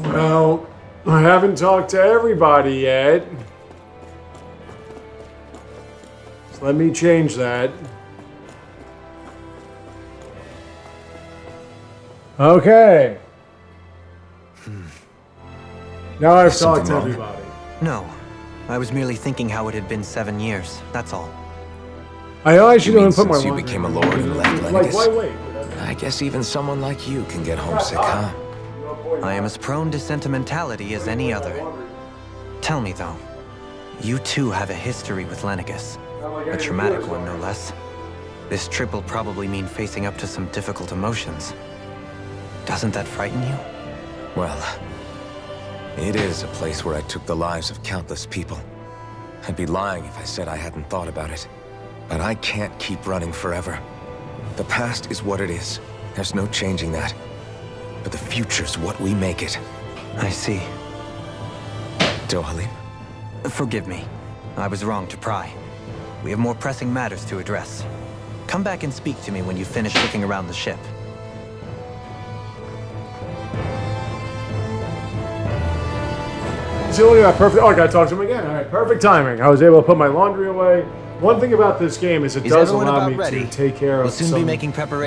Well, I haven't talked to everybody yet. So let me change that. Okay. Now I've talked to everybody. No. I was merely thinking how it had been 7 years. That's all. I know I should have put my since you became a lord and left like, Lennigus? wait. I guess even someone like you can get homesick, huh? I am as prone to sentimentality as any other. Tell me, though. You too have a history with Lennigus. A traumatic one, no less. This trip will probably mean facing up to some difficult emotions. Doesn't that frighten you? Well, it is a place where I took the lives of countless people. I'd be lying if I said I hadn't thought about it. But I can't keep running forever. The past is what it is. There's no changing that. But the future's what we make it. I see. Dohalim? Forgive me. I was wrong to pry. We have more pressing matters to address. Come back and speak to me when you finish looking around the ship. See, look at that perfect. Oh, I gotta talk to him again. All right, perfect timing. I was able to put my laundry away. One thing about this game is it does allow me to take care of some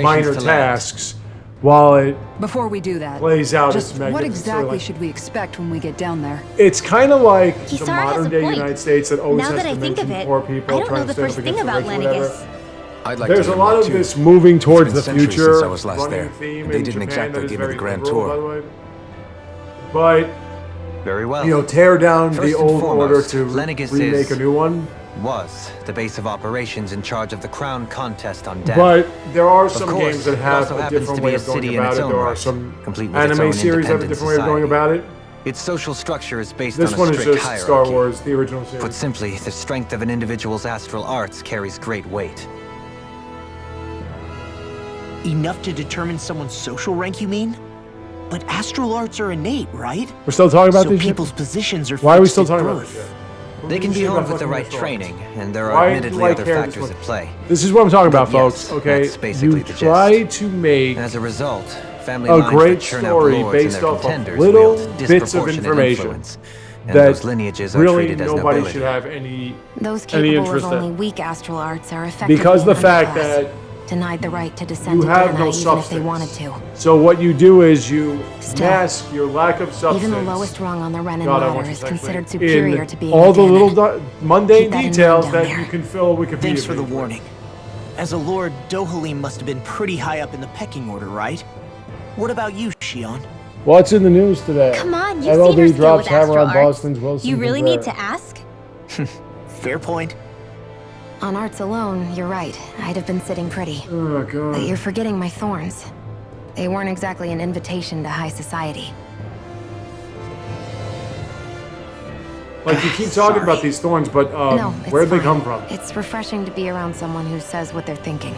minor tasks while it plays out its magnificent. What exactly should we expect when we get down there? It's kind of like the Kisara has a modern day point. United States that always Now has that I to think of mention it, poor people I don't know trying the to stand first up thing against the about rich or whatever. Lennigus. I'd like There's to a learn lot more, of too. this moving towards the It's been centuries future. since I was last running there. theme They in didn't Japan exactly that is give me the very grand liberal, tour. by the way. But Very well. you know, tear down First the and old foremost, order to Lennigus remake a new one. Was the base of operations in charge of the crown contest on death. But there are some course, games that it have also a happens different to way be of a going city in about its it. own There are right, some complete with its anime own series that have a independent different way of going about it. Its social structure is based This on one a is strict just hierarchy. Star Wars, the original series. Put simply, the strength of an individual's astral arts carries great weight. Enough to determine someone's social rank, you mean? But astral arts are innate, right? We're still talking about so these people's shit? positions are Why are we fixed still at talking about birth. this shit? They can be Shit honed about with the fucking right Star Wars. training, and there Why are do admittedly I other care this factors much? at play. This is what I'm talking about, But yes, folks. Okay, that's basically you the gist. try to make As a result, family a lines great that churn out story lords based and their off of contenders little wield bits of disproportionate information influence, and that those lineages are really treated as nobody nobility. should have any Those capable of interest only in. weak astral arts are effectively Because the an fact underclass, that denied the right to descend you to have Dana no even substance. if they wanted to. So what you do is you Still, mask your lack of substance. Even the lowest rung on the Renan God, I ladder want is this considered actually superior in to being all a the little Danon. mundane Keep that in details mind down that there. you can fill Wikipedia. Thanks for the page with. warning. As a lord, Dohalim must have been pretty high up in the pecking order, right? What about you, Shion? What's in the news today? Come on, you've seen her MLB skill drops with hammer astral on arts. Boston's Wilson. You really Contreras. need to ask? Fair point. On arts alone, you're right. I'd have been sitting pretty. Oh god. But you're forgetting my thorns. They weren't exactly an invitation to high society. Like you keep talking about these thorns, but No, it's where'd they fine. come from? It's refreshing to be around someone who says what they're thinking.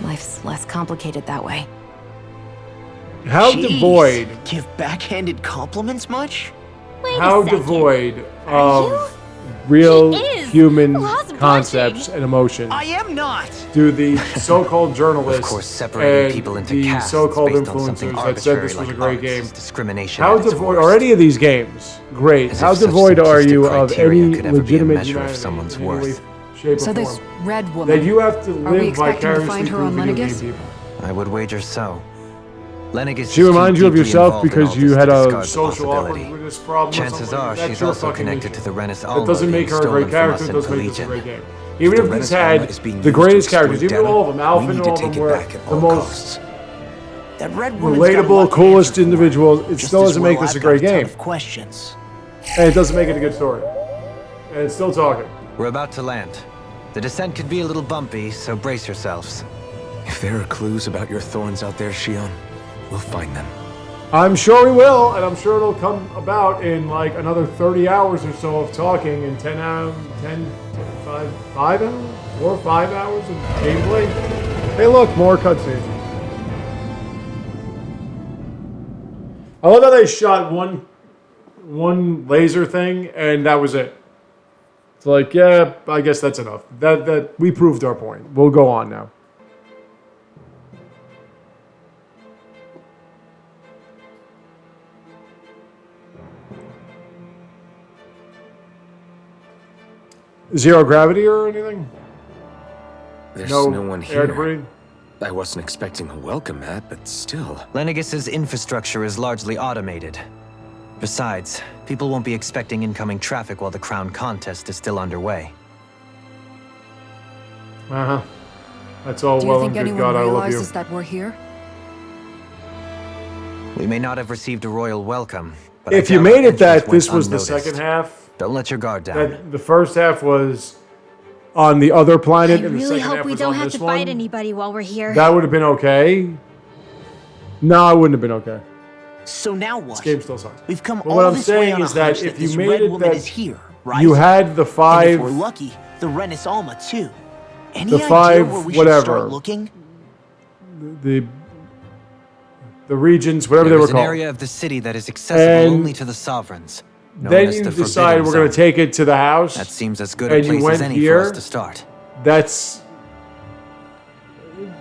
Life's less complicated that way. How Jeez, devoid? Give backhanded compliments much? Wait How a second. devoid Are you? of real He is. human Lost concepts blushing. and emotions I am not! do the so-called journalists Of course, separating and people into the castes so-called based on something influencers that said arbitrary this was a like great arts game? is discrimination How at its devoid worst. are any of these games? Great. As How if such devoid are simplistic you of criteria any could ever be a legitimate measure of humanity someone's in any way, worth. shape, So or this form? red woman, That you have to we live expecting to vicariously find her through on video game Lennigus? people. I would wager so. Lennigus She is reminds too you of deeply yourself involved in because all you this had to a discard the social possibility. awkwardness problem. or Chances something. are That's she's your also fucking connected issue. to the Renis That Alma doesn't being make her a stolen great from character. us It in doesn't make this a Collegian. great game. Even The if this Renis Alma had is being the used greatest to characters, exploit even data. all of them, We Alpha need and to all of take them it were back at the all most costs. That red woman's got a lot relatable, to coolest answer for. individuals. It Just still as doesn't well make this a I've great got ton game. of questions. And it doesn't make it a good story. And it's still talking. We're about to land. The descent could be a little bumpy, so brace yourselves. If there are clues about your thorns out there, Shion, we'll find them. I'm sure we will, and I'm sure it'll come about in like another 30 hours or so of talking and 5 hours? 4 or 5 hours of gameplay. Hey look, more cutscenes. I love how they shot one laser thing and that was it. It's like, yeah, I guess that's enough. That we proved our point. We'll go on now. Zero gravity or anything? There's no one air here. debris? I wasn't expecting a welcome mat, but still. Lenegus's infrastructure is largely automated. Besides, people won't be expecting incoming traffic while the crown contest is still underway. Uh-huh. That's all Do well you and think good, anyone God, I love you. realizes that we're here? We may not have received a royal welcome, but If I you doubt our made it that entrance this went was the unnoticed. second half, Don't let your guard down. that the first half was on the other planet I and the really second hope half we was don't on have this to one, fight anybody while we're here. that would have been okay. No, it wouldn't have been okay. So now what? This game still sucks. We've come But all what I'm this way saying on a is that hunch if you this made red it woman that is here, right? you had the And five, if we're lucky, the Renis Alma too. Any the idea five, where we should whatever. start looking? the regions, whatever There they were is an called. area of the city that is accessible And only to the sovereigns. known Then as you the decide Forbidden we're going to Zone. take it to the house. That seems as good a and you place went as any here. for us to start. That's.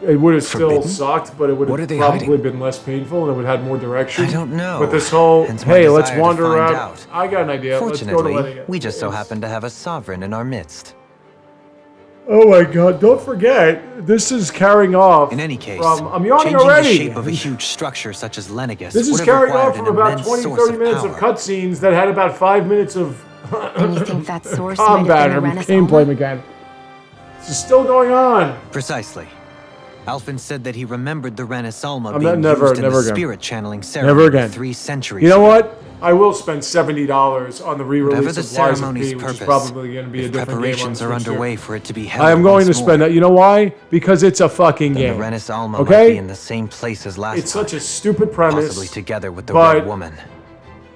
It would have still Forbidden? sucked, but it would What are have they probably hiding? been less painful and it would have had more direction. I don't know. But this whole, Hence my hey, let's desire to wander find around. out. I got an idea. Let's go to Fortunately, Lenny. we just so happen to have a sovereign in our midst. Oh my god, don't forget, this is carrying off In any case, from, I'm yawning changing already. the shape of a huge structure such as Lenegus This is would have carrying required off from an about immense 20, source 30 minutes of power. cutscenes that had about 5 minutes of And you think that source combat might have or been a gameplay Renaissance? mechanic. This is still going on. Precisely. Alphen said that he remembered the Renis Alma I'm being not- never- used in never the again. spirit channeling ceremony Never again. 3 centuries You know ago. what? I will spend $70 on the Whatever re-release the of Lies of ceremony's P, which purpose, is probably going to be a if different game on preparations are Switch too. underway for it to be held I am going to once spend more, that. You know why? Because it's a fucking then game. the Renis Alma might Okay? be in the same place as last It's time, such a stupid premise. possibly together with the but- Red Woman.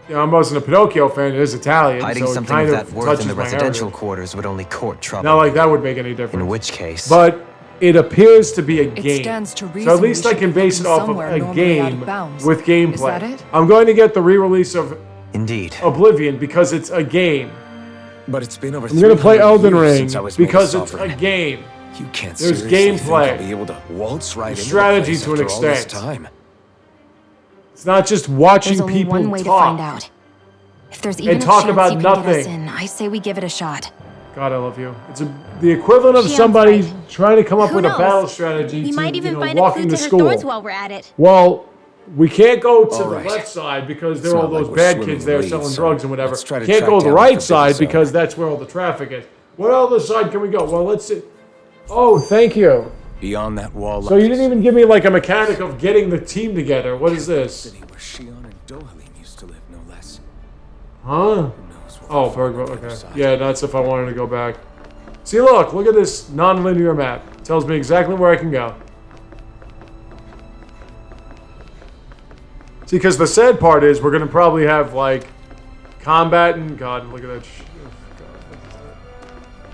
You know, I wasn't a Pinocchio fan. It is Italian, Hiding so it something kind of of that worth touches in the my residential heritage. quarters would only court trouble. Not like that would make any difference. In which case, But it appears to be a game. stands to So reason at least we I should can be base it off of somewhere a normally out of game bounds. with gameplay. Is that it? I'm going to get the re-release of indeed. Oblivion because it's a game. But it's been over I'm going to play 300 Elden years Ring since I was made because it's a sovereign. game. You can't There's seriously think gameplay. I'll be able to waltz right into the Strategy place to an after all this extent. time. It's not just watching There's only people one way to talk. find out. If there's even a talk chance about you can get us nothing. in, I say we give it a shot. God, I love you. It's the equivalent of She somebody right. trying to come up Who with a knows? battle strategy We to, might even find a walking clue to to her school. thorns while we're at it. Well, we can't go to All the right. left side because there It's are all not like those we're bad swimming kids there in selling weeds, drugs so and whatever. let's try to Can't track go to the down right the side Forbidden because Zone. that's where all the traffic is. What other side can we go? Well, let's see. Oh, thank you. Beyond that wall So you didn't even give me like a mechanic of getting the team together. What is this? city where Shion and Dohalim used to live, no less. Huh? Who knows what Oh, will find Bergville. on the other Okay. side. Yeah, that's if I wanted to go back. See, look at this non-linear map. Tells me exactly where I can go. See, because the sad part is we're going to probably have, like, combat and... God, look at that shit. Oh, God.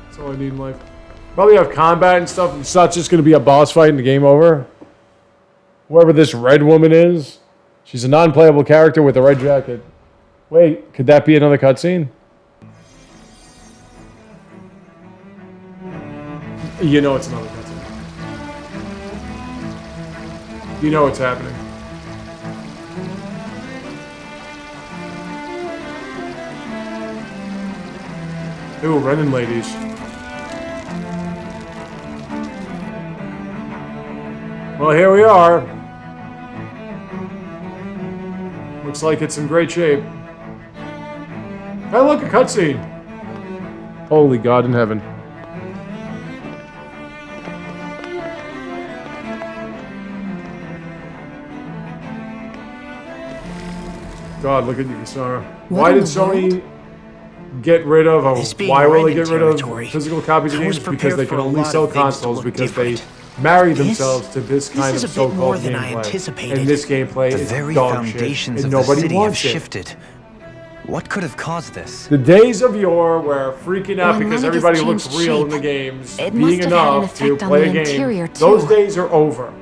That's all I need in life. Probably have combat and stuff. It's not just going to be a boss fight and the game over. Whoever this red woman is, she's a non-playable character with a red jacket. Wait, could that be another cutscene? You know it's another cutscene. You know what's happening. Ooh, Renin ladies. Well, here we are. Looks like it's in great shape. Hey, look, a cutscene. Holy God in heaven. God, look at you, Kasara. Why in did the Sony get rid of, This being why will they Renin get rid of territory, physical copies of I was games? Because prepared they for can a only lot sell of things to consoles look because different. they marry This- themselves to this kind is of a bit more so-called than I gameplay. anticipated. And this gameplay The is very dog shit, foundations and of the nobody city have wants it. shifted. What could have caused this? The days of yore where freaking out When because Lenegus everybody looks changed real in shape, the games it being must have had an enough to effect on play the a game, interior, those too. days are over.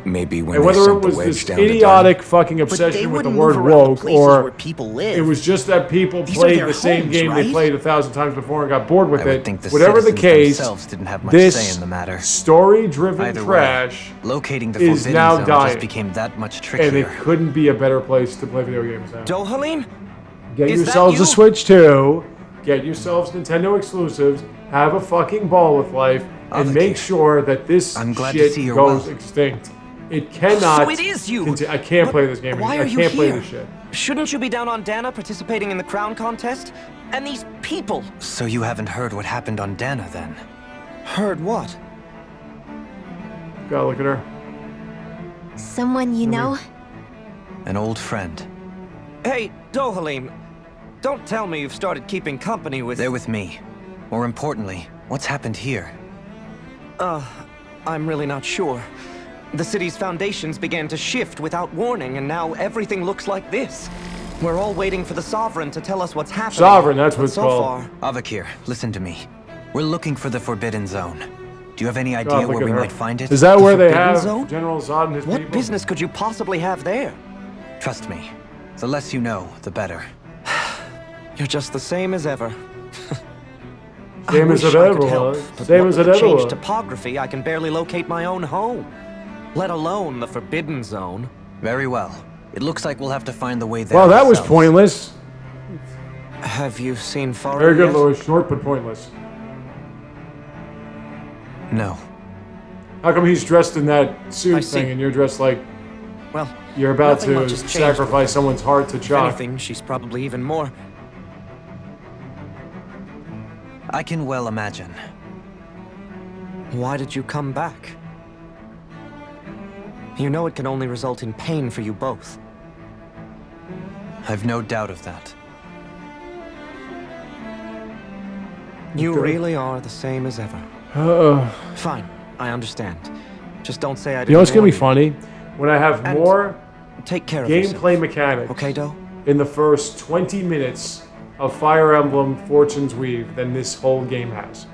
Maybe when And they whether sent it the was wedge this down the idiotic fucking But they obsession with the wouldn't word move around the woke, places or where people live. it was just that people These are played their the same homes, game they right? played 1,000 times before and got bored with I would it. think the Whatever the citizens case, themselves didn't have much this say in the matter. story-driven Either trash, way, locating the is Forbidden now Zone dying. just became that much and it trickier. couldn't be a better place to play video games now. Dohalim? Get Is that yourselves you? a Switch 2. get yourselves Nintendo exclusives, have a fucking ball with life, and make sure that this shit goes extinct. It cannot. So it is you. I can't play this game. Why are you I can't play here? this shit. Shouldn't you be down on Dana participating in the crown contest? And these people. So you haven't heard what happened on Dana then? Heard what? Gotta look at her. Someone you know? An old friend. Hey, Dohalim. Don't tell me you've started keeping company with... They're with me. More importantly, what's happened here? I'm really not sure. The city's foundations began to shift without warning, and now everything looks like this. We're all waiting for the Sovereign to tell us what's happening. Sovereign, that's what it's so called. far... Avakir, listen to me. We're looking for the Forbidden Zone. Do you have any idea where we might find it? Is that where they Forbidden have Zone? General Zod and his people? What business could you possibly have there? Trust me. The less you know, the better. You're just the same as ever. Same as it ever was. Same as it ever was. Change topography, I can barely locate my own home. Let alone the Forbidden Zone. Very well. It looks like we'll have to find the way there. Well, that was ourselves. pointless. Have you seen Faru Very good, yet? Louis. Short but pointless. No. How come he's dressed in that I suit see. thing and you're dressed like Well, you're about nothing much to has changed sacrifice with her. someone's heart to If Chalk? anything, she's probably even more. I can well imagine. Why did you come back? You know it can only result in pain for you both. I've no doubt of that. You Okay. really are the same as ever. Fine, I understand. Just don't say I didn't You know what's gonna be warn funny? When I have And more Take care of yourself. gameplay mechanics Okay, Doe? in the first 20 minutes of Fire Emblem Fortune's Weave than this whole game has.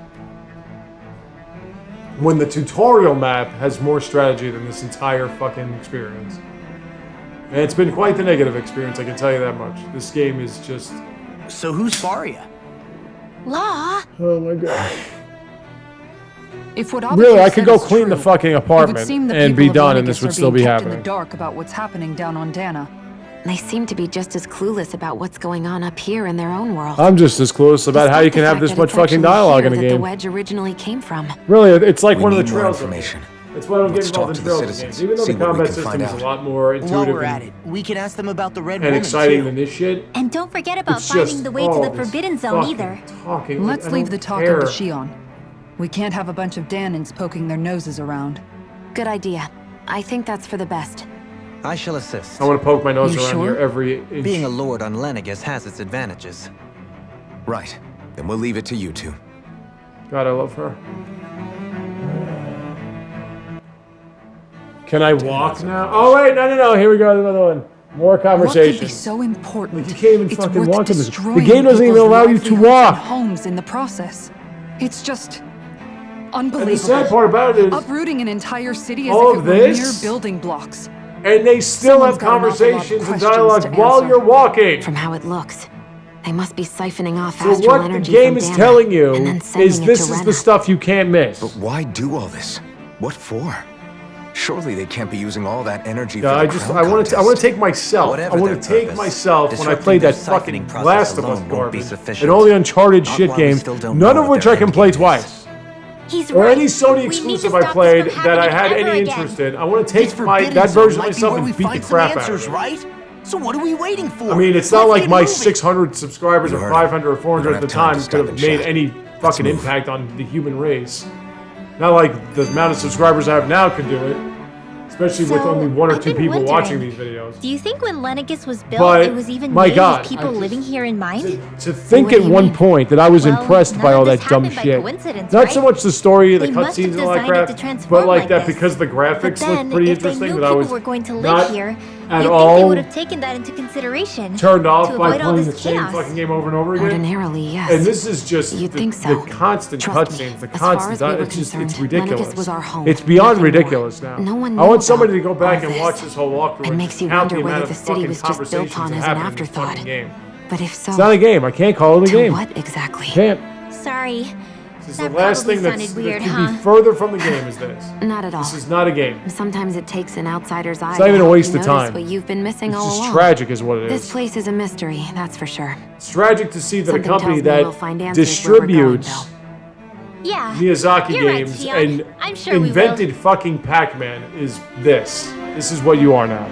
When the tutorial map has more strategy than this entire fucking experience. And it's been quite the negative experience, I can tell you that much. This game is just... So who's Faria? Law? Oh my god. If what Avakir Really, I could said go is clean the true, fucking it would apartment seem the and be people of done and this Lenegis would are still being be kept in happening. the dark about what's happening down on Dana. They seem to be just as clueless about what's going on up here in their own world. I'm just as clueless about how you can have this much fucking dialogue in a The game. wedge originally came from. Really, it's like We one of the need more trails. information. That's why I don't get Let's involved talk in to the trails citizens, games. Even though see the what we combat can system find is out. a lot more While intuitive we're at and, it, we can ask them about the Red and Woman, exciting too. than this shit. And don't forget about It's finding just, the way to the oh, this Forbidden Zone fucking either. Talking. Let's I leave don't the talk care. up to Shion. We can't have a bunch of Danins poking their noses around. Good idea. I think that's for the best. I shall assist. I want to poke my nose You around sure? here every inch. Being a lord on Lenegis has its advantages. Right. Then we'll leave it to you two. God, I love her. Can I walk now? Oh wait, no. Here we go. Another one. More What could conversation. be so important? Like, you can't even It's fucking worth walk in this. The destroying game doesn't even people's allow you to livelihoods walk. and homes in the process. It's just And the unbelievable. sad part about it is, Uprooting an entire city as all if it of were this? mere building blocks. and they still Someone's have got an awful lot of conversations and questions dialogue to while answer. you're walking. From how it looks, they must be siphoning off So astral what the energy game from is Dana telling you and then sending is it this to is Rena. the stuff you can't miss. But why do all this? What for? Surely they can't be using all that energy Yeah, for the crown I want to contest. take myself. Whatever I want their to take purpose, myself when I disrupting played their that fucking siphoning process Last of Us alone won't be garbage sufficient. and all the Uncharted Not shit while we games, still don't none know of what which their I can end play game is. twice. He's Or right. any Sony We need to exclusive stop I played this from that I happening had ever any again. interest in. I want to take This Forbidden that Zone version of might be myself where we and beat the find some crap out answers, of it. right? So what are we waiting for? I mean, it's not Let's like get my moving. 600 subscribers You or heard 500 or it. 400 We at don't the have time time to could stop have and made chat. any Let's fucking move. impact on the human race. Not like the amount of subscribers I have now could do it. Especially with So, only one or I've two been people watching wondering, these videos. Do you think when Lenegis was built, But, it was even my made God, with people I just- living here in mind? To think What do at you one mean? point that I was Well, impressed by none all of this that dumb happened by shit. coincidence, Not right? so much the story, the They must have cutscenes and all that designed it crap, to transform but like that like this. because the But graphics then, looked pretty if they interesting knew that I people was were going to live not here, at you'd think they all would have taken that into consideration. turned off to by avoid all playing the this same chaos. fucking game over and over again. Ordinarily, yes. And this is just You'd the, think so. the constant Trust me, cutscenes, the as far constant. as we were It's just it's concerned, ridiculous. Lenegis was our home, It's beyond nothing more. ridiculous now. No one I knew want somebody to about go back all and watch this. this whole walkthrough It and makes just you count the wonder amount whether of the city fucking was just built conversations on that as an happen in this afterthought. fucking game. But if so, It's not a game. I can't call it a to game. what exactly? Can't. Sorry. This is the That last probably thing that sounded weird, could huh? be further from the game is this. Not at all. This is not a game. Sometimes it takes an outsider's eye It's not to even a help waste you of notice time. what you've been missing It's all just along. tragic is what it This is. place is a mystery, that's for sure. It's tragic to see that Something a company tells me we'll that find answers where we're going, distributes Yeah. Miyazaki You're right, games Xion. and I'm sure we will. invented fucking Pac-Man is this. This is what you are now.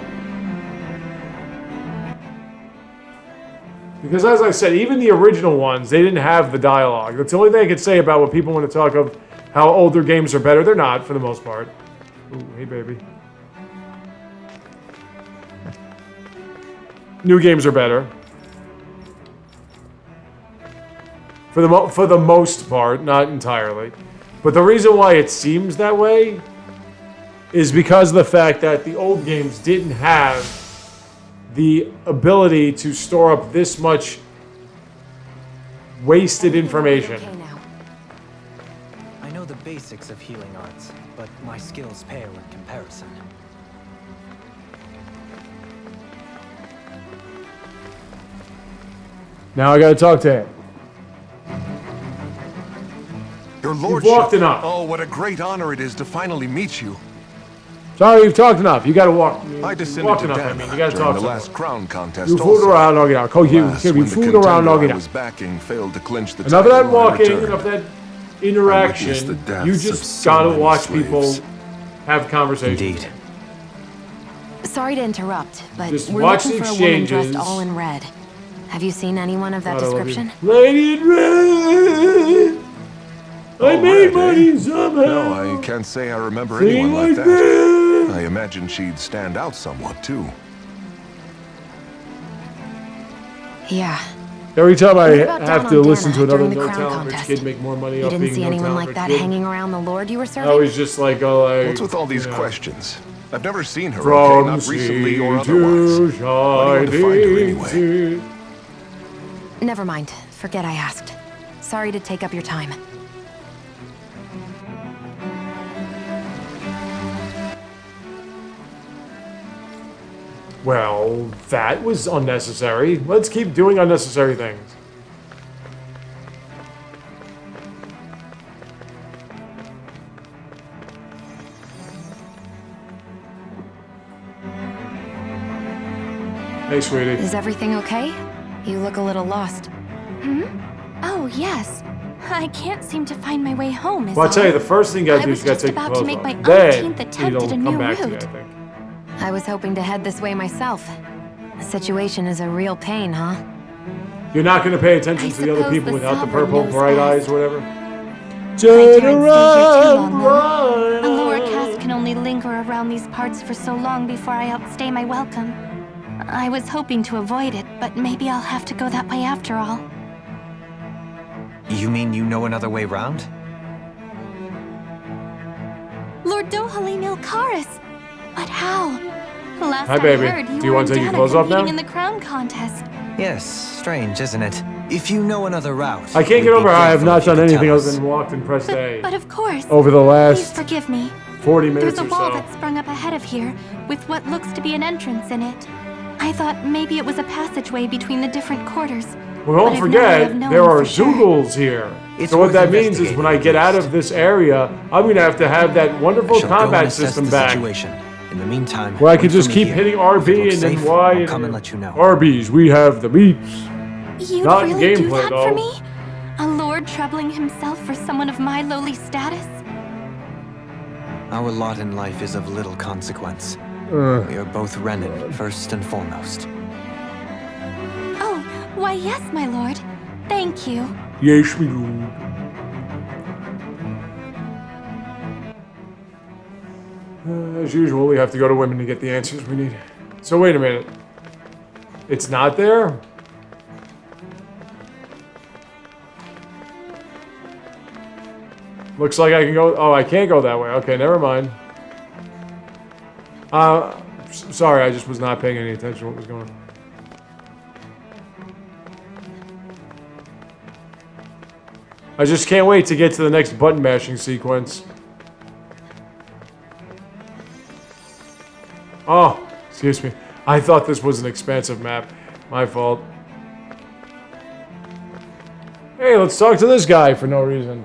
Because as I said, even the original ones, they didn't have the dialogue. That's the only thing I could say about what people want to talk of how older games are better. They're not, for the most part. Ooh, hey baby. New games are better. For the most part, not entirely. But the reason why it seems that way is because of the fact that the old games didn't have the ability to store up this much wasted information. Okay now. I know the basics of healing arts, but my skills pale in comparison. Now I gotta talk to him. Your lordship. walked enough. Oh, what a great honor it is to finally meet you. Sorry, you've talked enough. You gotta walk. I descended walked to enough. death I mean, you gotta during talk the to last crown contest. You fooled also. around long enough. You Last, be when the fooled around contender long I enough. was backing failed to clinch the Enough of that title, I walking, returned. enough of that I witnessed the interaction. deaths You of just so gotta many watch slaves. people have conversations. Indeed. Sorry to interrupt, but Just we're watch looking the for a woman exchanges. dressed all in red. Have you seen anyone of that God, I love you. description? Lady in red. I Oh, made red, eh? money somehow. No, I can't say I remember Sing anyone like like that. that. I imagine she'd stand out somewhat, too. Yeah. Every time I What about have down to on listen to Dana another during the no crown talent rich contest? kid make more money You off didn't being see no anyone talent like rich that kid. hanging around the lord you were I serving? was just like, What's with all these you know, questions? I've never seen her, From okay? Not recently or otherwise. sea Why do you want to find her anyway? to Never mind. Forget I asked. Sorry to take up your time. Well, that was unnecessary. Let's keep doing unnecessary things. Hey, sweetie. Is everything okay? You look a little lost. Oh, yes. I can't seem to find my way home, is Well, I'll tell you, the all. first thing you gotta I do was is you gotta just take your about to clothes make off. my Then 18th attempt it'll at a come new back to you, route. I think. I was hoping to head this way myself. The situation is a real pain, huh? You're not gonna pay attention to the other suppose people the without the sovereign purple knows bright best. eyes or whatever. I can't stay here too long, though. bright A lower eyes. caste can only linger around these parts for so long before I outstay my welcome. I was hoping to avoid it, but maybe I'll have to go that way after all. You mean you know another way round? Lord Dohalim Ilkaris! But how? Last Hi, baby. I heard, you Do you were want to in take your Dana clothes off competing now? in the crown contest. Yes, strange, isn't it? If you know another route... I can't we'd get be over how I have grateful not if you done could anything tell other us. than walked and pressed A But of course. over the Please last forgive me. 40 minutes There's a or wall so. that sprung up ahead of here, with what looks to be an entrance in it. I thought maybe it was a passageway between the different quarters. Well, but don't I've never forget, have known there are for sure. Zoogles here. It's So what worth that means is when I get out of this area, I'm going to have that wonderful Shall go and combat assess system the back. situation. In the meantime, Where I can wait for just me keep here. hitting If it RB looks and then safe, Y. I'll come and let you know. RBs, we have the meats. You'd Not in really do gameplay, that though. for me? A lord troubling himself for someone of my lowly status? Our lot in life is of little consequence. We are both Renin, first and foremost. Oh, why yes, my lord. Thank you. Yes, we do. As usual, we have to go to women to get the answers we need. So wait a minute. It's not there? Looks like I can go... Oh, I can't go that way. Okay, never mind. Sorry, I just was not paying any attention to what was going on. I just can't wait to get to the next button mashing sequence. Oh, excuse me. I thought this was an expansive map. My fault. Hey, let's talk to this guy for no reason.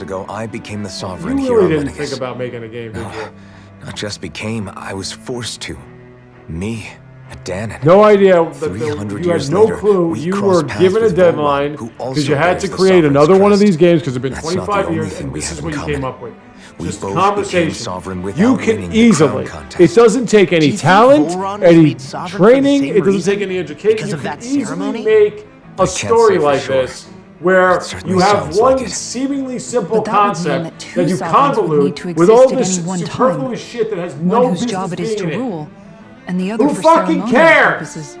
years ago, I became the sovereign You here really on didn't Lenegis. think about making a game, did you? Not just became, I was forced to. Me, Danon. No idea. That 300 you had years no later, clue. we You crossed were paths given a with deadline Volron, who because also you had bears to the create Sovereign's another one of crest. these games because it's been That's not the 25 only years thing and we this is have what in you came common. up with. We Just both conversation. became sovereign without You winning can the easily. crown contest. It doesn't take any Do you think talent, Volron was any made sovereign for the training. same It doesn't reason? take any education. Because You of can that easily ceremony? make a I can't story say for like sure. this where It certainly you have sounds one like it. seemingly simple But that would mean concept that two that you sovereigns would need convolute to with all exist at this any one time. superfluous shit that has no One whose business job it is being to in it. rule, and the other Who for fucking ceremonial cares? purposes.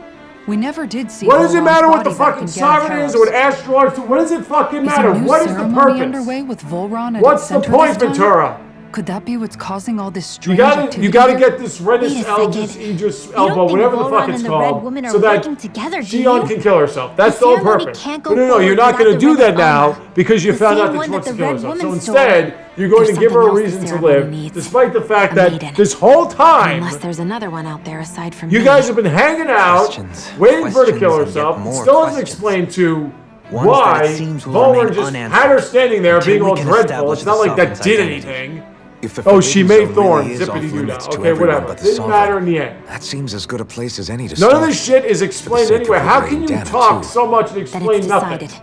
We never did see What does it Volron's matter what the body back fucking in sovereign is or what astrologers do? What does it fucking matter? Is a new What is the ceremony purpose? underway with Volron at What's its the center point, this time? Ventura? Could that be what's causing all this You strange gotta activity here? get this Wait a Renus second. Idris You Elbow, don't think whatever the fuck Volron it's and the called, Red Woman are so that working together, do Xion you? can kill herself. That's The the whole ceremony purpose. can't go No, you're forward not going to without the do Red that now Alma. because you The found same out that one she wants that to the kill Red herself. So Woman stole. instead, you're going There's to give her a something else reason the to ceremony live, needs. despite the fact A that maiden. this whole time Unless there's another one out there aside from you me. guys have been hanging out, Questions, waiting for her to kill questions, and herself. yet It more still hasn't questions. explained to Ones that why it seems will Volron remain just unanswered had her standing there until being we all can dreadful. establish It's not the like that Sovereign's did identity. anything. If the Oh, she Forbidden made Zone thorns. really is off Zippity-doo-dah. limits to Okay, everyone whatever. but the Didn't matter Sovereign, in the end. that seems as good a place as any to None start. of this shit is explained sake of anywhere. How liberating can you Danon, talk too. so much and Then explain it's nothing? decided.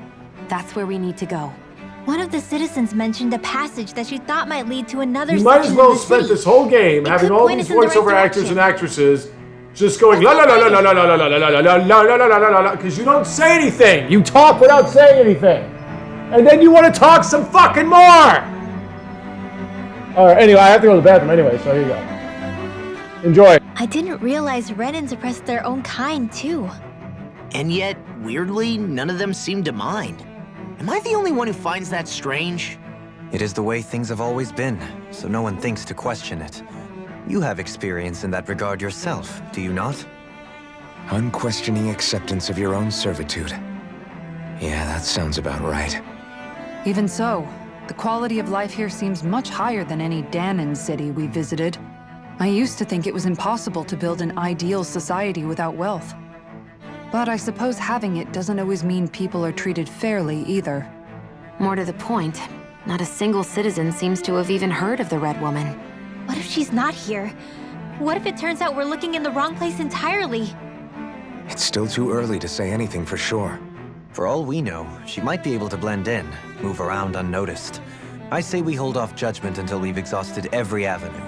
That's where we need to go. One of the citizens mentioned a passage that she thought might lead to another You might as section well of the spend city. this whole game It having could all point these us in the right voiceover actors direction. and actresses just going la la la la la la la la la la la la la la la la because you don't say anything. You talk without saying anything, and then you want to talk some fucking more. All right. Anyway, I have to go to the bathroom anyway, so here you go. Enjoy. I didn't realize Renans oppressed their own kind, too. And yet, weirdly, none of them seem to mind. Am I the only one who finds that strange? It is the way things have always been, so no one thinks to question it. You have experience in that regard yourself, do you not? Unquestioning acceptance of your own servitude. Yeah, that sounds about right. Even so, the quality of life here seems much higher than any Danon city we visited. I used to think it was impossible to build an ideal society without wealth. But I suppose having it doesn't always mean people are treated fairly either. More to the point, not a single citizen seems to have even heard of the Red Woman. What if she's not here? What if it turns out we're looking in the wrong place entirely? It's still too early to say anything for sure. For all we know, she might be able to blend in, move around unnoticed. I say we hold off judgment until we've exhausted every avenue.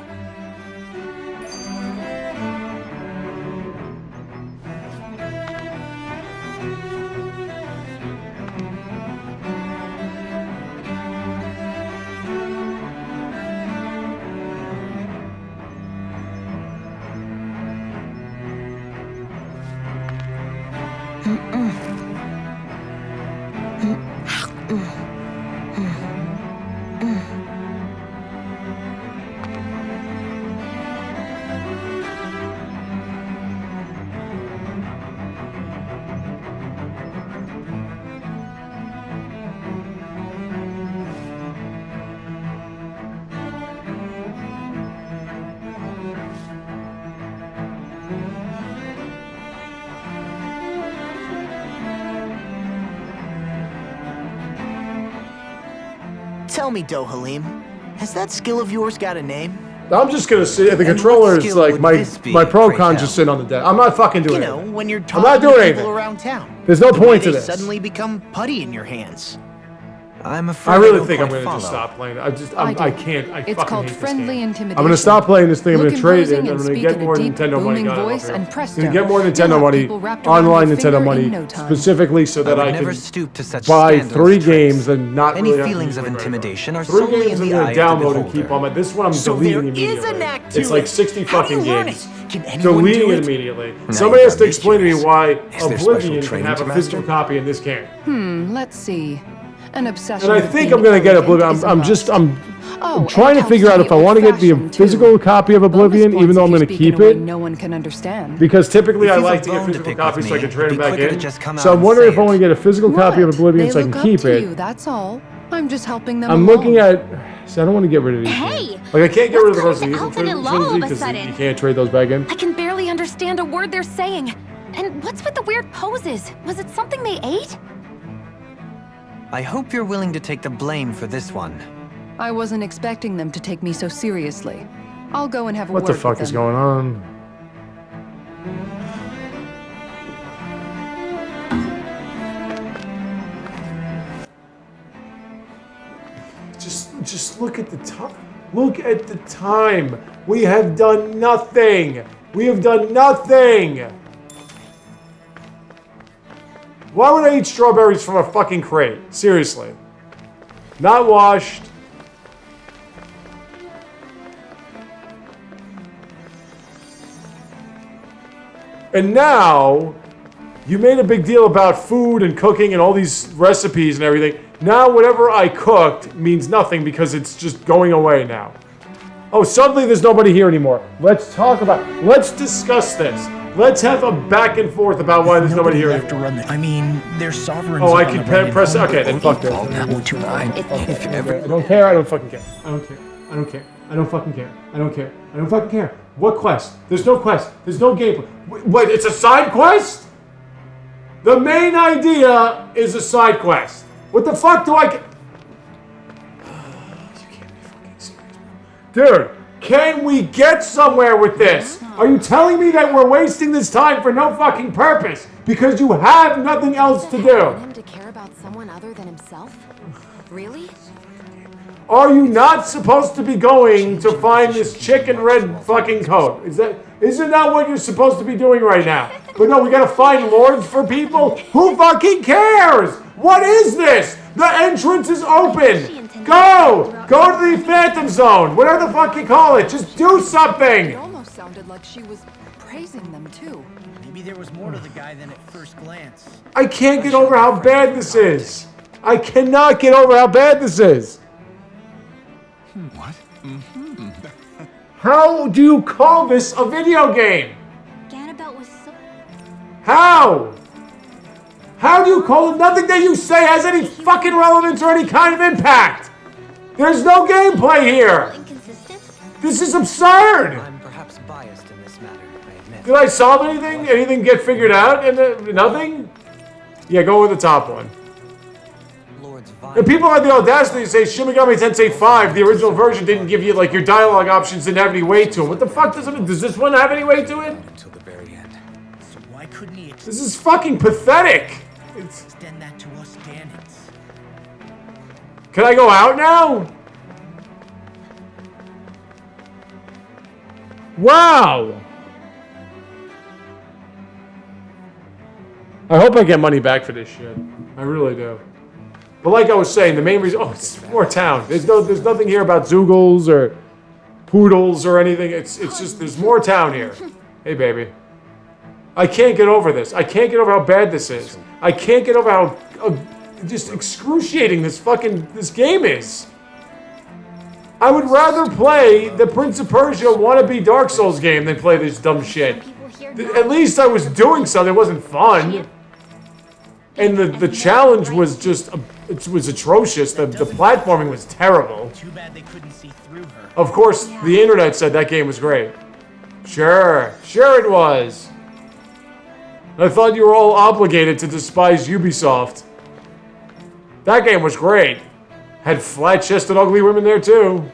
Tell me, Dohalim, has that skill of yours got a name? I'm just gonna sit. The And controller what is skill like would my this be, pro pray con tell? just sitting on the desk. I'm not fucking doing You know, it. when you're I'm talking not doing to people anything. around town. There's no The way point to they this. suddenly become putty in your hands. I'm afraid I really don't think I'm quite gonna just follow. stop playing it. I I do. can't. I It's fucking called hate friendly this game. intimidation. I'm gonna stop playing this thing. I'm Look gonna trade it. imposing And I'm and gonna speak get in a more deep, Nintendo money. booming Got it voice, off here. and I'm presto, gonna get more you'll Nintendo have money, people wrapped around online your Nintendo finger money, in no time. specifically so I that would I never can stoop to such buy scandalous 3 tricks. games and not Any really have to feelings use of my credit card. intimidation are 3 solely in games I'm the gonna eye of the download and beholder. keep on my. This one I'm So deleting there is immediately. an act to It's like it. 60 How do fucking you learn games. it? Can anyone Deleting do it it? immediately. Now Somebody you has to got me explain to me curious. why Is there special Oblivion can training have to a physical master? copy in this game. Let's see. An obsession And I with think being I'm gonna get elegant Oblivion. is a I'm just must. I'm Oh, trying to and it figure helps out to if be I want to get the old-fashioned, too. physical copy of Oblivion, Bonus even though I'm points going if to you keep speak in a way it. no one can understand. Because typically If I you've like a to get bone to physical pick with copies so I me, can trade it'd them be back quicker to in. just come So out I'm and wondering say if I want to it. get a physical copy of What? Oblivion They so I can look keep up to it. you, that's all. I'm just helping them I'm along. looking at. See, I don't want to get rid of these. Hey! games. Like I can't get rid of the What's Resident Evil Alfred and Law trilogy all of a because sudden? you can't trade those back in. I can barely understand a word they're saying. And what's with the weird poses? Was it something they ate? I hope you're willing to take the blame for this one. I wasn't expecting them to take me so seriously. I'll go and have a What word the with fuck is them. going on? just look at the time. Look at the time. We have done nothing. We have done nothing. Why would I eat strawberries from a fucking crate? Seriously. Not washed. And now, you made a big deal about food and cooking and all these recipes and everything. Now whatever I cooked means nothing because it's just going away now. Oh, suddenly there's nobody here anymore. Let's discuss this. Let's have a back and forth about why there's nobody here anymore. I mean, they're sovereigns. Oh, I can press. Okay, then fuck this. I don't care. I don't fucking care. I don't care. I don't care. I don't fucking care. I don't care. I don't fucking care. What quest? There's no quest. There's no gameplay. Wait, it's a side quest? The main idea is a side quest. What the fuck do I get? You can't be fucking serious, bro. Dude, can we get somewhere with this? Are you telling me that we're wasting this time for no fucking purpose? Because you have nothing else to do. Him to care about someone other than himself? Really? Are you not supposed to be going to find this chicken red fucking coat? Isn't that what you're supposed to be doing right now? But no, we gotta find lords for people? Who fucking cares? What is this? The entrance is open. Go! Go to the Phantom Zone. Whatever the fuck you call it. Just do something. It almost sounded like she was praising them too. Maybe there was more to the guy than at first glance. I can't get over how bad this is. I cannot get over how bad this is. What? How do you call this a video game? Ganabelt was so... How? How do you call it? Nothing that you say has any fucking relevance or any kind of impact. There's no gameplay here. inconsistent? This is absurd. I'm perhaps biased in this matter, I admit. Did I solve anything? Anything get figured out? And nothing? Yeah, go with the top one. And people had the audacity to say Shin Megami Tensei 5, the original version, didn't give you, like, your dialogue options didn't have any weight to them. What the fuck does this one have any weight to it? Until the very end. So why couldn't he This is fucking pathetic. extend that to us Ganons? Can I go out now? Wow. I hope I get money back for this shit. I really do. But like I was saying, the main reason... Oh, it's more town. There's nothing here about Zoogles or Poodles or anything. It's just... There's more town here. Hey, baby. I can't get over this. I can't get over how bad this is. I can't get over how... just excruciating this game is. I would rather play the Prince of Persia wannabe Dark Souls game than play this dumb shit. At least I was doing something. It wasn't fun. And the challenge was just... It was atrocious. The platforming was terrible. Too bad they couldn't see through her. Of course, the internet said that game was great. Sure it was. I thought you were all obligated to despise Ubisoft. That game was great. Had flat-chested ugly women there too.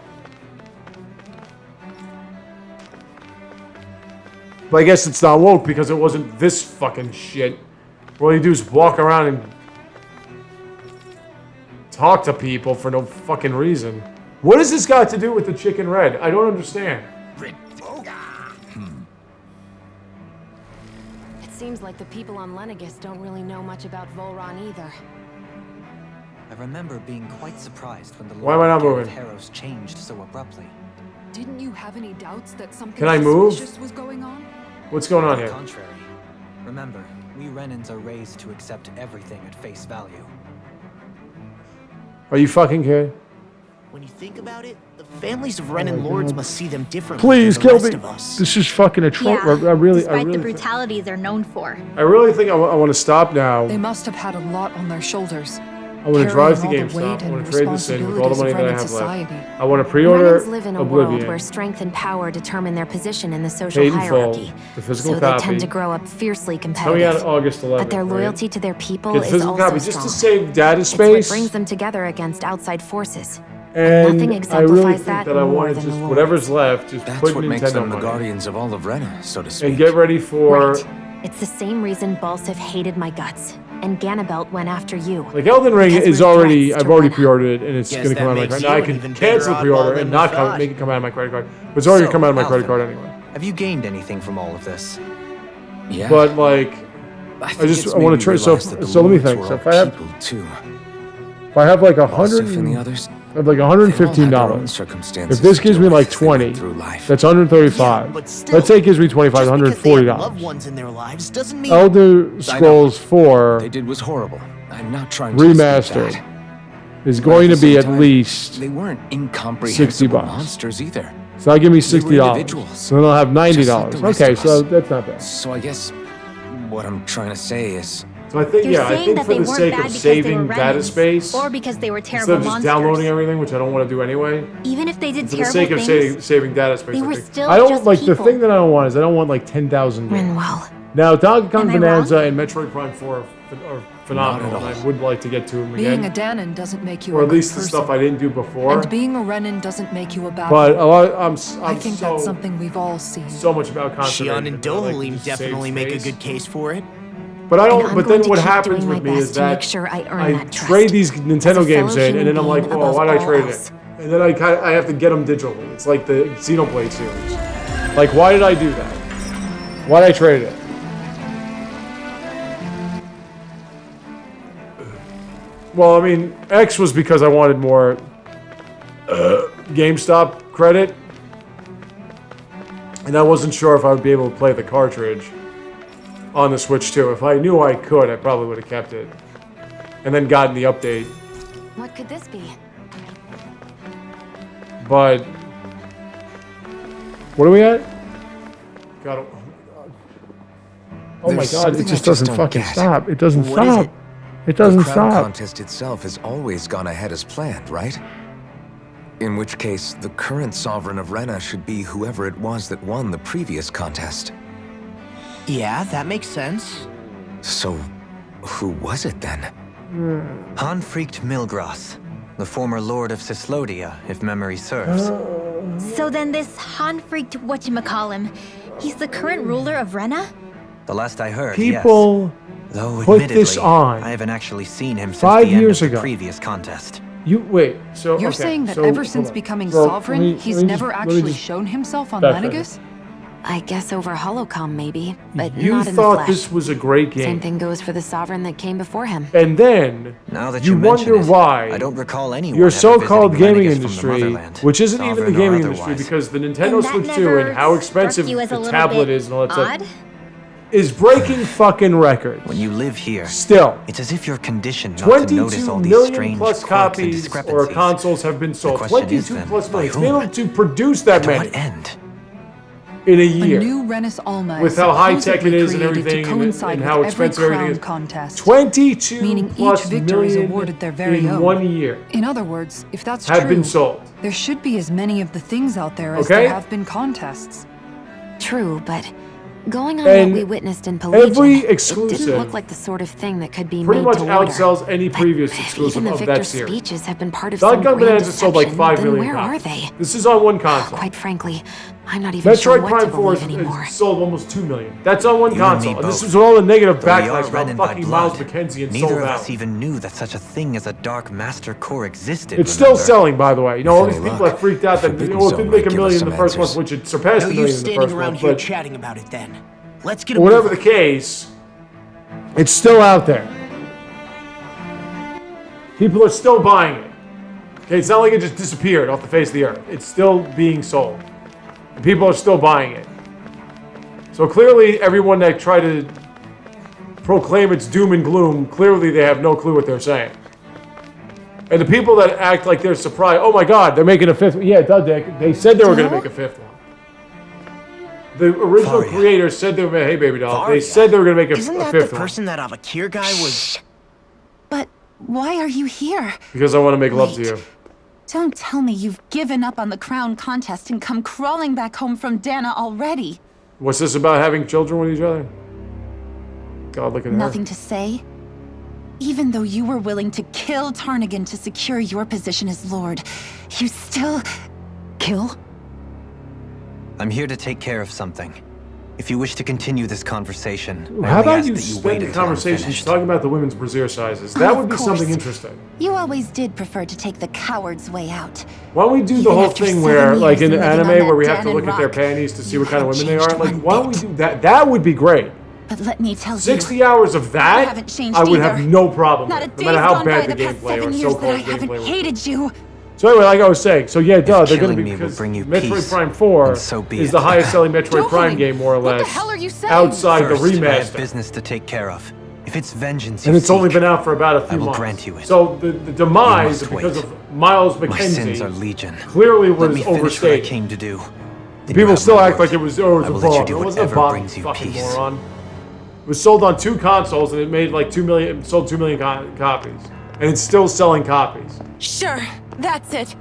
But I guess it's not woke because it wasn't this fucking shit. All you do is walk around and talk to people for no fucking reason. What has this got to do with the chicken red? I don't understand. It seems like the people on Lenegis don't really know much about Volron either. I remember being quite surprised when the Why am I not moving? Harrow's changed so abruptly. Didn't you have any doubts that something Can I move? suspicious was going on? What's going on On the here? contrary. Remember, we Renans are raised to accept everything at face value. Are you fucking kidding? When you think about it, the families of Renan lords must see them differently Please than the kill rest me. of us. This is fucking atrocious. Yeah, despite the brutality they're known for. I really think I want to stop now. They must have had a lot on their shoulders. I want to drive to carrying all the GameStop. weight I want and to trade this in with all the money that I have responsibilities of left. I want to pre-order Renans live in a world Oblivion. where strength and power determine their position in the social Paid in full. hierarchy. The physical So copy. they tend to grow up fiercely Coming competitive. out August 11th. But their right? loyalty to their people Get is physical also copy strong. just to save data It's space. what brings them together against outside forces. And nothing I really exemplifies think that that I more want to than just the whatever's left, just That's put what Nintendo makes them the money. guardians of all of Rena, so to speak. And get ready for. Right. It's the same reason Balsif hated my guts. and Ganabelt went after you. Like Elden Ring Because is we're already, threats I've to already Rena. pre-ordered it and it's Guess going to come out that of my makes credit. Now I you an can even cancel the bigger pre-order oddball and than not we thought. make it come out of my credit card. But it's already So, come out of my credit Alvin, card anyway. Have you gained anything from all of this? Yeah. But like, I want to try. So let me think. So if I have like I have like $115. If this gives me like 20, that's 135. But still, Let's say it gives me 25, just because they have $140. loved ones in their lives doesn't mean Elder Scrolls 4 they did was horrible. I'm not trying to dispute remastered that. is But going at to the be same at time, least they weren't incomprehensible $60. monsters either. So that'll give me They were $60. individuals, So then I'll have just like $90. the rest Okay, of so us. that's not bad. So I guess what I'm trying to say is, So I think, You're yeah, I saying think that for they the weren't sake bad of because they were saving data remnants, space, or because they were instead terrible of just monsters. downloading everything, which I don't want to do anyway, Even if they did for the terrible sake of things, saving data space, they I were think. still I don't just like the people. thing that I don't want is I don't want like 10,000 games. Rinwell. Now, Donkey Kong Am I Bonanza wrong? and Metroid Prime 4 are phenomenal, and I would like to get to them Being a again, Danon doesn't make you or a at good least the person. stuff I didn't do before. And being a Renin doesn't make you a bad But one. a lot, I'm I think so that's something we've all seen. so much about Shion conservation. and that I like to Dohalim just save definitely make a space. good case for it. But I And don't. I'm But going then to what keep happens doing with my me best is to that make sure I earn I that trust. trade these As Nintendo a games fellow in, and then I'm human like, being oh, why did I above trade all it? else. And then I have to get them digitally. It's like the Xenoblade series. Like, why did I do that? Why did I trade it? Well, I mean, X was because I wanted more GameStop credit. And I wasn't sure if I would be able to play the cartridge on the Switch too. If I knew I could, I probably would have kept it. And then gotten the update. What could this be? But... What are we at? God, oh my There's god, something it just I just doesn't don't fucking get. stop. It doesn't What is stop. it? It doesn't the crown stop. contest itself has always gone ahead as planned, right? In which case, the current sovereign of Rena should be whoever it was that won the previous contest. Yeah, that makes sense. So, who was it then? Hanfried Milgras, the former lord of Cislodia, if memory serves. So then this Hanfried whatchamacallem, he's the current ruler of Rena? The last I heard, People yes. Though put admittedly, this on I haven't actually seen him since 5 the end years of the ago. previous contest. You wait. So You're okay, saying that so, ever hold since on. becoming So, sovereign, let me he's just- never let me actually just shown himself on backtrack. Lenegus? I guess over Holocom maybe, but You not in the thought flesh. this was a great game. Same thing goes for the sovereign that came before him. And then Now that you mention wonder it, why I don't recall anyone your ever so-called visiting gaming Lenegus from the industry, motherland, which isn't even the sovereign or gaming industry, otherwise. because the Nintendo And that Switch 2 never and how expensive struck you as a the little tablet bit is and all that odd? stuff, is breaking fucking records. When you live here, Still, it's as if you're conditioned not to notice 22 all these million strange plus quirks and copies or discrepancies. consoles have been sold. question is 22 then, plus by million. To be able whom? to produce that To many what end? in a A year, new Renis Alma with is how high tech it supposedly is and created everything, to and coincide how with every expensive everything crown is. contest. 22 Meaning plus each victor is million awarded their very in own. 1 year In other words, if that's have true, been sold. there should be as many of the things out there as Okay? there have been contests. True, but going on And what we witnessed in Pelagian, every it exclusive didn't look like the sort of thing that could be pretty made much to order. outsells any But previous if exclusive even the of that victor's series. speeches have been part of Donkey some Kong grand Bonanza sold like deception, 5 then million where are copies. they? This is on one console. Quite frankly, I'm not even sure Metroid what Prime to 4 believe anymore. is sold almost 2 million. That's on one You and console. me And this both. is all the negative Though we are backlash about Renin by fucking Miles blood, McKenzie and neither sold of out. us even knew that such a thing as a Dark Master Core existed. It's still remember? selling, by the way. You know, all With these any people luck, have freaked out that Forbidden it Zone didn't might make a give million us in the some first one, answers. which it surpassed No a use million in the standing first around one. here But chatting about it then. Let's get a whatever move the case, it's still out there. People are still buying it. Okay, it's not like it just disappeared off the face of the earth. It's still being sold. And people are still buying it. So clearly, everyone that tried to proclaim its doom and gloom, clearly they have no clue what they're saying. And the people that act like they're surprised, oh my god, they're making a fifth one. Yeah, duh, they said they were going to make a fifth one. The original Faria. creators said they were, hey baby doll, they Faria. said they were going to make a Isn't that fifth the one. person that Avakir guy was? But why are you here? Because I want to make love to Wait. you. Don't tell me you've given up on the crown contest and come crawling back home from Dana already. What's this about having children with each other? God, look at her. Nothing to say? Even though you were willing to kill Tarnigan to secure your position as Lord, you still... Kill? I'm here to take care of something. If you wish to continue this conversation, how about you spend the conversation talking about the women's brassiere sizes? That would be something interesting. You always did prefer to take the coward's way out. Why don't we do the whole thing where, like in anime, where we have to look at their panties to see what kind of women they are? Like, why don't we do that? That would be great. But let me tell you, 60 hours of that, I would have no problem with, no matter how bad the gameplay or so-called gameplay was. Hated you. So anyway, like I was saying, so yeah, duh, they're going to be, because Metroid Prime 4 is the highest selling Metroid Prime game, more or less, outside the remaster. I have business to take care of. If it's vengeance and it's only been out for about a few months. Grant you it. So the demise, because of Miles McKenzie, my sins are legion. Clearly was Let me finish overstated. what I came to do. People still act like it was, oh, it was a bomb. It wasn't a bomb, you fucking moron. It was sold on 2 consoles and it made like 2 million, sold 2 million copies. And it's still selling copies. Sure, that's it.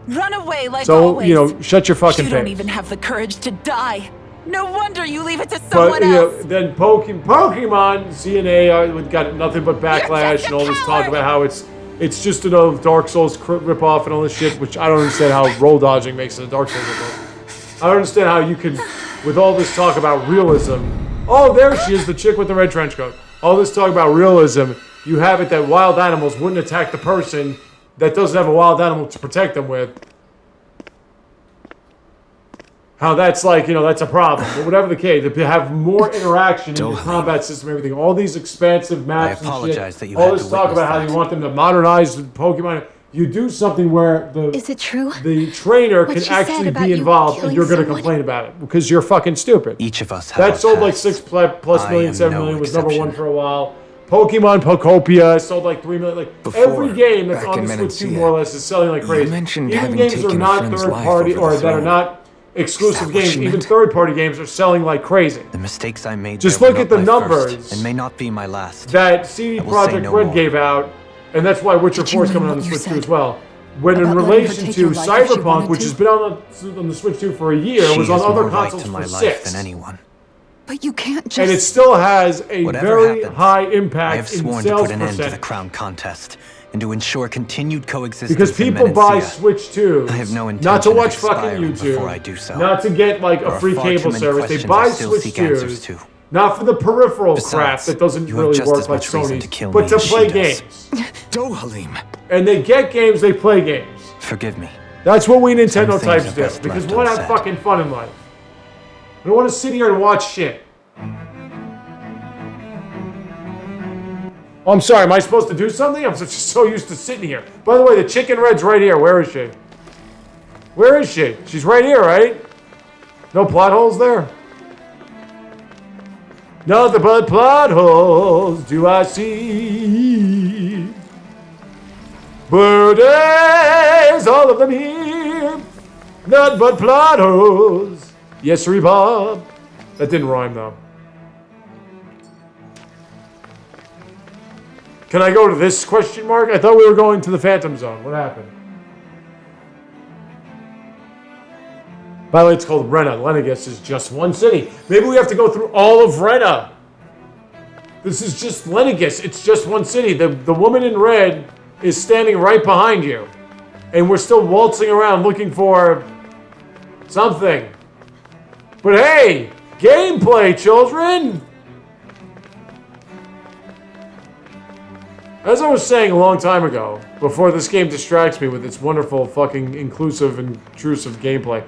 Run away like So, always. you know, shut your fucking face. You don't even have the courage to die. No wonder you leave it to someone else. else. Then Pokemon CNA got nothing but backlash and all this talk about how it's just a Dark Souls ripoff and all this shit, which I don't understand how roll dodging makes it a Dark Souls ripoff. I don't understand how you can, with all this talk about realism. Oh, there she is, the chick with the red trench coat. All this talk about realism, you have it that wild animals wouldn't attack the person that doesn't have a wild animal to protect them with. How that's like, you know, that's a problem. But whatever the case, to have more interaction in the combat system, everything, all these expansive maps and shit, all this talk about how you want them to modernize Pokemon. You do something where Is it true? The trainer can actually be involved and you're going to complain about it because you're fucking stupid. Each of us that sold like 6+ million, 7 million, was number 1 for a while. Pokemon Pokopia sold like 3 million. Like every game that's on the Switch 2 more or less is selling like crazy. Even games that are not third party or that are not exclusive games, even third party games are selling like crazy. The mistakes I made. Just look at the numbers. And may not be my last. That CD Projekt Red gave out, and that's why Witcher 4 is coming on the Switch 2 as well. When in relation to Cyberpunk, which has been on the Switch 2 for a year, was on other consoles for 6. But you can't just... And it still has a very high impact I have sworn to put an end to the crown contest and to ensure continued coexistence. Because people buy Switch 2s, I have no not to watch fucking YouTube, before I do so. Not to get like a free cable service. They buy Switch 2s, not for the peripheral crap that doesn't really work like Sony's, but to play games. Dohalim. And they get games, they play games. Forgive me. That's what we Nintendo types do. Because we want to have fucking fun in life. I don't want to sit here and watch shit. Oh, I'm sorry. Am I supposed to do something? I'm just so used to sitting here. By the way, the chicken red's right here. Where is she? Where is she? She's right here, right? No plot holes there? Nothing but plot holes do I see. Birdies, all of them here. Nothing but plot holes. Yes, sir, Bob. That didn't rhyme, though. Can I go to this question mark? I thought we were going to the Phantom Zone. What happened? By the way, it's called Rena. Lenegus is just one city. Maybe we have to go through all of Rena. This is just Lenegus. It's just one city. The woman in red is standing right behind you. And we're still waltzing around looking for something. But hey, gameplay, children! As I was saying a long time ago, before this game distracts me with its wonderful fucking inclusive and intrusive gameplay,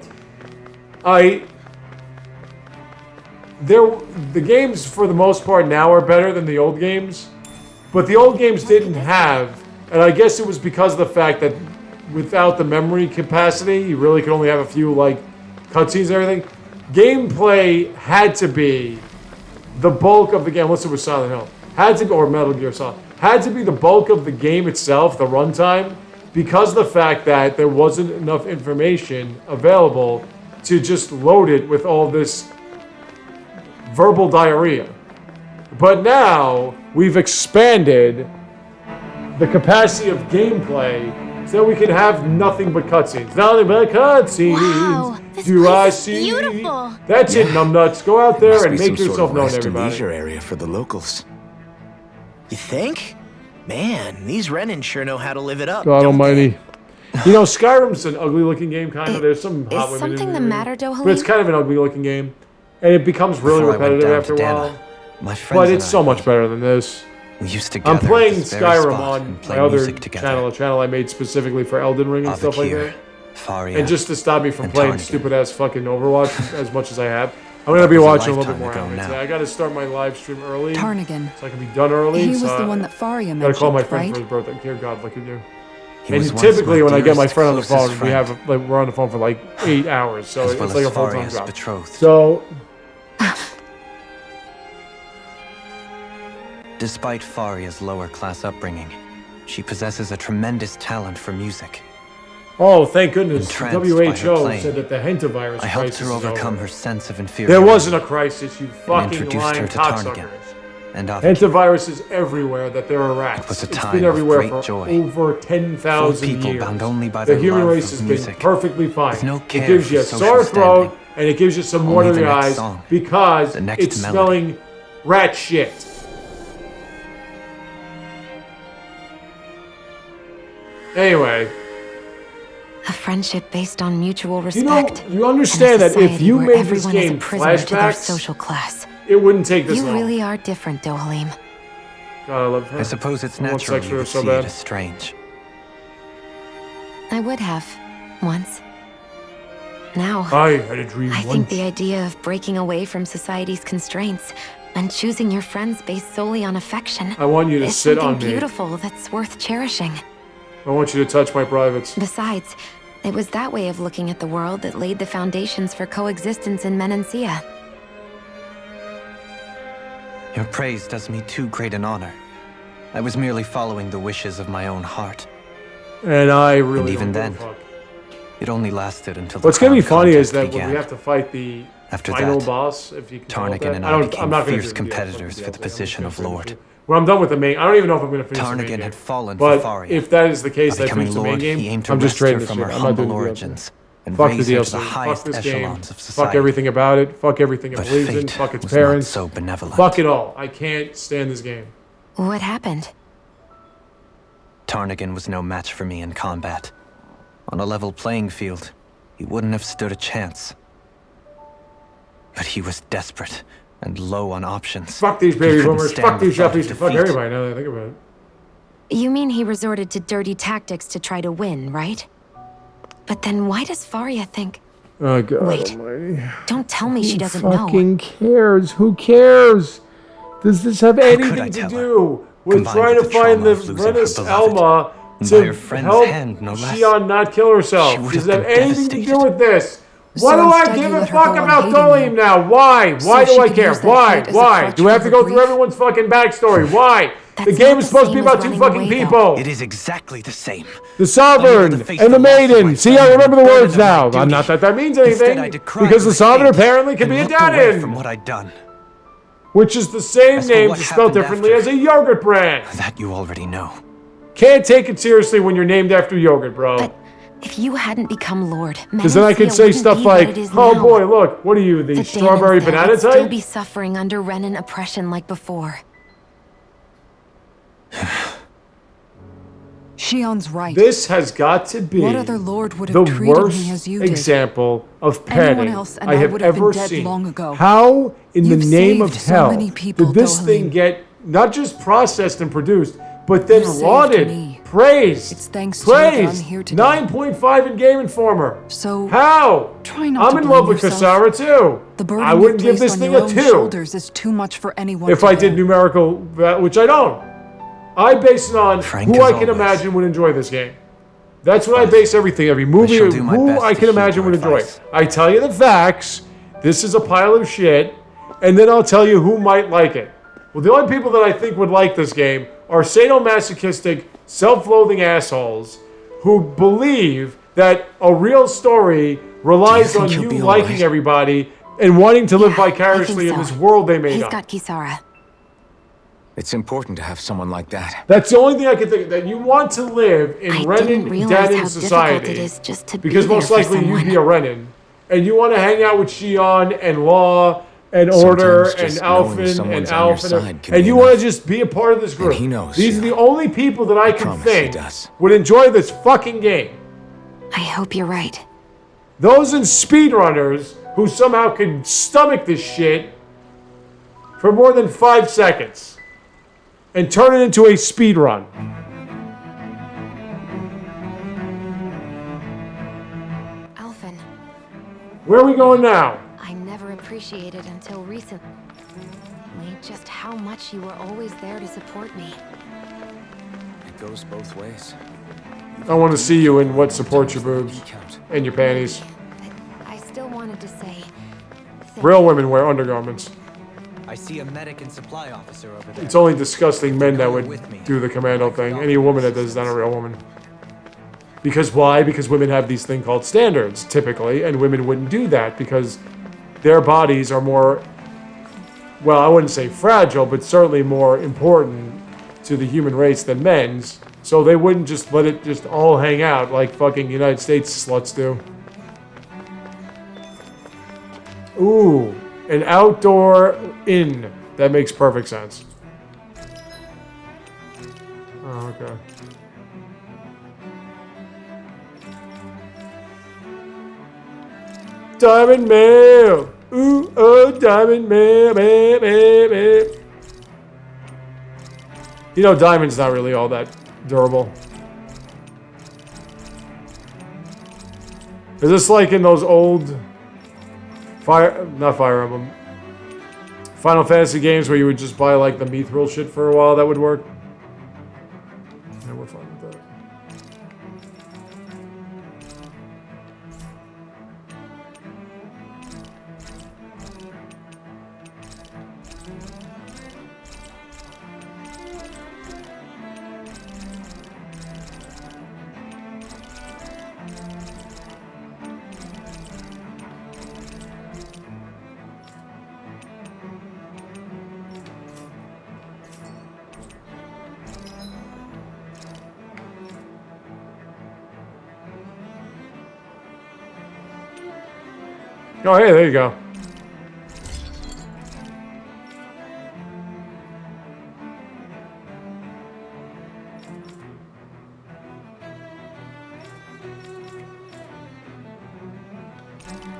the games for the most part now are better than the old games, but the old games didn't have, and I guess it was because of the fact that without the memory capacity, you really could only have a few like cutscenes and everything. Gameplay had to be the bulk of the game, unless it was Silent Hill, had to be, or Metal Gear Solid, had to be the bulk of the game itself, the runtime, because of the fact that there wasn't enough information available to just load it with all this verbal diarrhea. But now, we've expanded the capacity of gameplay so that we can have nothing but cutscenes. Nothing but cutscenes. Wow, this Do I place is see? beautiful. That's it, numbnuts. Go out there and make yourself known to everybody. Leisure area for the locals. You think? Man, these Renin sure know how to live it up. God almighty. You know, Skyrim's an ugly-looking game, kind of. There's some hot women in something it. the matter, Dohalim? But it's kind of an ugly-looking game. and it becomes really Before I went repetitive down after a to while. Dana, my friends But and it's so I, much better than this. we used to I'm gather playing at this very Skyrim spot on and play my other music together. channel I made specifically for Elden Ring and stuff like that. Faria, And just to stop me from and playing Tarnigan. stupid-ass fucking Overwatch as much as I have, I'm gonna be was a watching a little bit more lifetime anime ago today. now. I gotta start my live stream early, Tarnigan. so I can be done early. He was so the one that Faria gotta mentioned, call my friend right? for his birthday. Dear God, look at you. He And was once typically, my when I get my dearest, friend on the closest phone, we're on the phone for like 8 hours, so as it's well like as a full-time Faria's job. betrothed. So, Despite Faria's lower-class upbringing, she possesses a tremendous talent for music. oh, thank goodness, Entranced by her WHO playing, said that the hantavirus I helped crisis her is overcome over. her sense of There inferiority. wasn't a crisis, you fucking introduced lying her to Tarnigan. cocksuckers. And Avik. Hantaviruses everywhere that there are rats. It was a It's time been of everywhere great for joy. over 10,000 For people years. bound only by The their human love race of has been music, perfectly fine. with no It care gives you a for sore social throat, standing. and it gives you some Only water in the your next eyes song, because the next it's melody. smelling rat shit. Anyway, A friendship based on mutual you respect. know, you understand in a that if society you where made this everyone is a game prisoner to their flashbacks, social class. it wouldn't take this You long. really are different, Dohalim. God, I love her. I suppose it's I want natural sex you with her would so see bad. it as strange. I would have, once. Now, I had a dream I once. think the idea of breaking away from society's constraints and choosing your friends based solely on affection I want you to is sit something on me. beautiful that's worth cherishing. I want you to touch my privates. Besides, it was that way of looking at the world that laid the foundations for coexistence in Menancia. Your praise does me too great an honor. I was merely following the wishes of my own heart. And I really And even don't give then, a fuck. it only lasted until the What's gonna be crown funny is contest that when began. we have to fight the After final that, boss, if you can call it Tarnigan that. and I I don't, became I'm not gonna fierce do the DLC, competitors for the position of Lord. When I'm done with the main, I don't even know if I'm gonna finish the main Tarnigan game. had fallen But for Faria. if that is the case, By I finish becoming the main Lord, game. he aimed to I'm just wrest trading her this from shit. her I'm not doing humble the DLC. origins and Fuck the raise her to DLC. the Fuck highest this game. echelons of Fuck society. everything about it. Fuck everything it But believes in. fate Fuck its was not parents. so benevolent. Fuck it all. I can't stand this game. What happened? Tarnigan was no match for me in combat. On a level playing field, he wouldn't have stood a chance. But he was desperate and low on options. Fuck these He baby couldn't boomers. stand Fuck the these thought of yuppies. Fuck defeat. everybody now that I think about it. You mean he resorted to dirty tactics to try to win, right? But then why does Faria think... Oh, God Wait. almighty. Don't tell me she doesn't Who know. fucking cares? Who cares? Does this have could I anything to tell her? do with Combined trying with to the find trauma the of losing her Venus beloved, Alma and by to her friend's help hand, no less. Shion not kill herself? She would Does have it have been anything to do devastated. with this? So Why do I instead give you a let her fuck go on about hating Dolim you. now? Why? So Why do she I could care? use that Why? hate as a Why? crutch Do I have for to go her through grief? everyone's fucking backstory? Why? That's The game not is the supposed to be same as about two running fucking away, though. people. It is exactly the same. The Sovereign Unable to face and the the loss of Maiden. my See, I family remember the and words burden of now. my duty. Not that that means Instead, anything, I decried because the my Sovereign fate apparently can and be a looked away from Danin, what I'd done. which is the same As for name what just spelled happened differently after- as a yogurt brand. That you already know. Can't take it seriously when you're named after yogurt, bro. But if you hadn't become Lord, Because then I could Menancia say wouldn't stuff be what like, it is oh now. boy, look, what are you, the The strawberry Danans there banana would still type? be suffering under Renan oppression like before. Shion's right. This has got to be What other lord would the have treated worst me as you did? example of Anyone petting else and I I have would have been ever dead seen. long ago. How, in You've the name of saved so hell, many people, did this thing Dohalim. get not just processed and produced, but then You saved lauded, me. praised, It's thanks to you that I'm praised? here today. 9.5 in Game Informer. So How? try not I'm to in blame love with yourself. Kasara too. the burden I wouldn't you give this placed thing on a your own 2 shoulders is too much for anyone if to I did bear. numerical, which I don't. I base it on Frank who as I can always. imagine would enjoy this game. That's what I base everything, every movie, shall do my who best I to can heed imagine your would enjoy advice. it. I tell you the facts, this is a pile of shit, and then I'll tell you who might like it. Well, the only people that I think would like this game are sadomasochistic, self-loathing assholes who believe that a real story relies think on he'll you be liking alright? everybody and wanting to live Yeah, I vicariously think in so. this world they made He's up. got Kisara. It's important to have someone like that. That's the only thing I can think of, that you want to live in I didn't Renan realize Danin how difficult society. it is just to Because be most there for likely you'd be a someone. Renan. And you want to hang out with Shion and Law and Order Sometimes and just knowing Alphen and someone's on your Alphen. side can And be you want to enough. just be a part of this group. he knows, These are yeah. the only people that I can promise he think does. would enjoy this fucking game. I hope you're right. Those and speedrunners who somehow can stomach this shit for more than 5 seconds and turn it into a speed run. Alphen. Where are we going now? I never appreciated until recently just how much you were always there to support me. It goes both ways. I want to see you in what supports your boobs and your panties. I still wanted to say... Real women wear undergarments. I see a medic and supply officer over there. It's only disgusting men that would do the commando thing. Any woman that does is not a real woman. Because why? Because women have these thing called standards, typically, and women wouldn't do that because their bodies are more, well, I wouldn't say fragile, but certainly more important to the human race than men's. So they wouldn't just let it just all hang out like fucking United States sluts do. Ooh, an outdoor inn. That makes perfect sense. Oh, okay. Diamond mail. Ooh, oh, diamond mail, mail, mail, mail. You know, diamond's not really all that durable. Is this like in those old not Fire Emblem, Final Fantasy games where you would just buy like the mithril shit for a while? That would work. Yeah, we're fine with that. Oh, hey, there you go.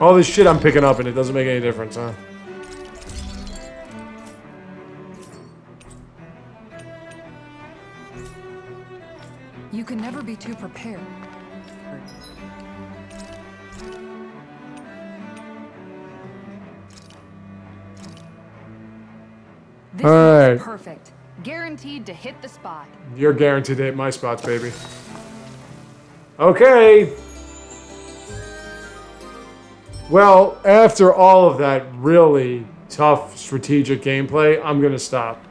All this shit I'm picking up and it doesn't make any difference, huh? You can never be too prepared. This is perfect. Guaranteed to hit the spot. You're guaranteed to hit my spots, baby. Okay. Well, after all of that really tough strategic gameplay, I'm gonna stop.